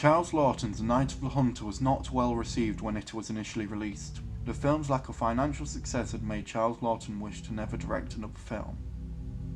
Charles Laughton's The Night of the Hunter was not well received when it was initially released. The film's lack of financial success had made Charles Laughton wish to never direct another film.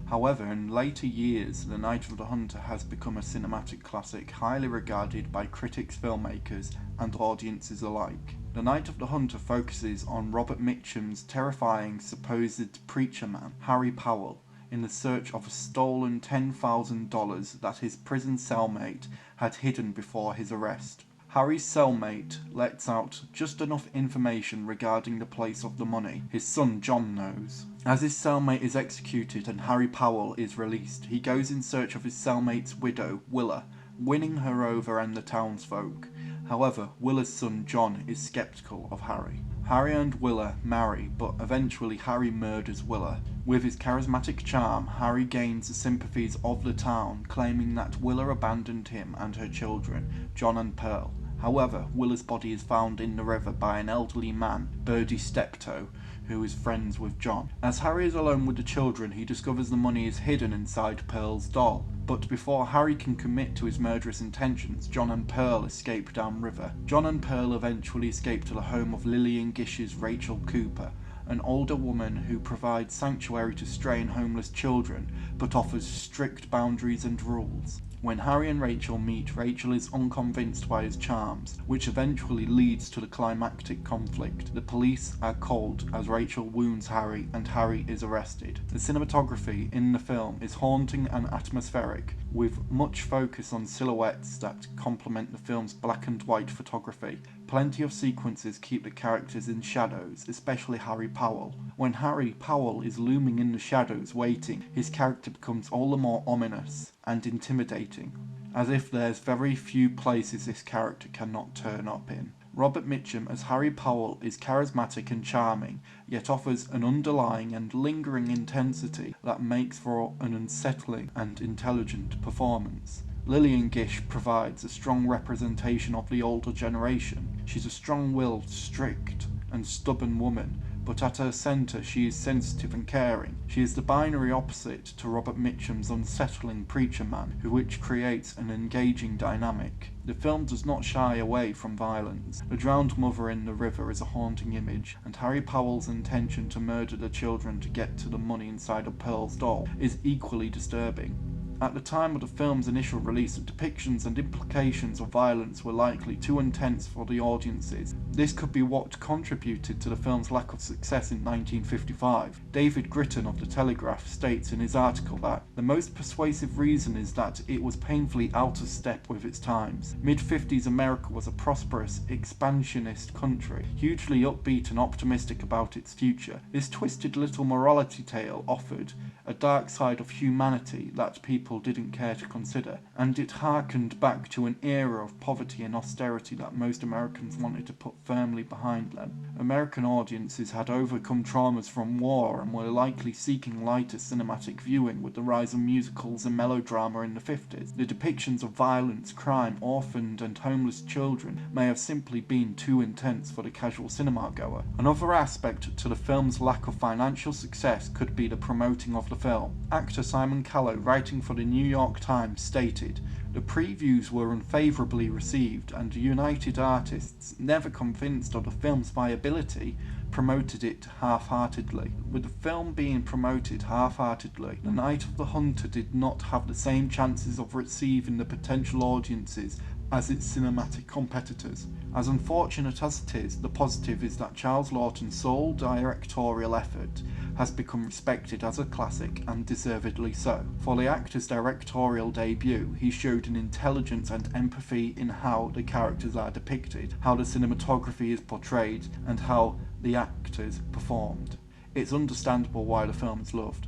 However, in later years, The Night of the Hunter has become a cinematic classic highly regarded by critics, filmmakers, and audiences alike. The Night of the Hunter focuses on Robert Mitchum's terrifying supposed preacher man, Harry Powell, in the search of a stolen $10,000 that his prison cellmate had hidden before his arrest. Harry's cellmate lets out just enough information regarding the place of the money his son John knows. As his cellmate is executed and Harry Powell is released, he goes in search of his cellmate's widow, Willa, winning her over and the townsfolk. However, Willa's son John is skeptical of Harry. Harry and Willa marry, but eventually Harry murders Willa. With his charismatic charm, Harry gains the sympathies of the town, claiming that Willa abandoned him and her children, John and Pearl. However, Willa's body is found in the river by an elderly man, Birdie Steptoe, who is friends with John. As Harry is alone with the children, he discovers the money is hidden inside Pearl's doll. But before Harry can commit to his murderous intentions, John and Pearl escape downriver. John and Pearl eventually escape to the home of Lillian Gish's Rachel Cooper, an older woman who provides sanctuary to stray and homeless children, but offers strict boundaries and rules. When Harry and Rachel meet, Rachel is unconvinced by his charms, which eventually leads to the climactic conflict. The police are called as Rachel wounds Harry and Harry is arrested. The cinematography in the film is haunting and atmospheric, with much focus on silhouettes that complement the film's black and white photography. Plenty of sequences keep the characters in shadows, especially Harry Powell. When Harry Powell is looming in the shadows waiting, his character becomes all the more ominous and intimidating, as if there's very few places this character cannot turn up in. Robert Mitchum as Harry Powell is charismatic and charming, yet offers an underlying and lingering intensity that makes for an unsettling and intelligent performance. Lillian Gish provides a strong representation of the older generation. She's a strong-willed, strict, and stubborn woman, but at her centre she is sensitive and caring. She is the binary opposite to Robert Mitchum's unsettling preacher man, which creates an engaging dynamic. The film does not shy away from violence. The drowned mother in the river is a haunting image, and Harry Powell's intention to murder the children to get to the money inside of Pearl's doll is equally disturbing. At the time of the film's initial release, the depictions and implications of violence were likely too intense for the audiences. This could be what contributed to the film's lack of success in 1955. David Gritton of The Telegraph states in his article that the most persuasive reason is that it was painfully out of step with its times. Mid-50s America was a prosperous, expansionist country, hugely upbeat and optimistic about its future. This twisted little morality tale offered a dark side of humanity that people didn't care to consider, and it harkened back to an era of poverty and austerity that most Americans wanted to put firmly behind them. American audiences had overcome traumas from war and were likely seeking lighter cinematic viewing with the rise of musicals and melodrama in the 50s. The depictions of violence, crime, orphaned and homeless children may have simply been too intense for the casual cinema goer. Another aspect to the film's lack of financial success could be the promoting of the film. Actor Simon Callow, writing for the New York Times, stated, "The previews were unfavourably received, and United Artists, never convinced of the film's viability, promoted it half-heartedly." With the film being promoted half-heartedly, The Night of the Hunter did not have the same chances of receiving the potential audiences as its cinematic competitors. As unfortunate as it is, the positive is that Charles Laughton's sole directorial effort has become respected as a classic, and deservedly so. For the actor's directorial debut, he showed an intelligence and empathy in how the characters are depicted, how the cinematography is portrayed, and how the actors performed. It's understandable why the film is loved.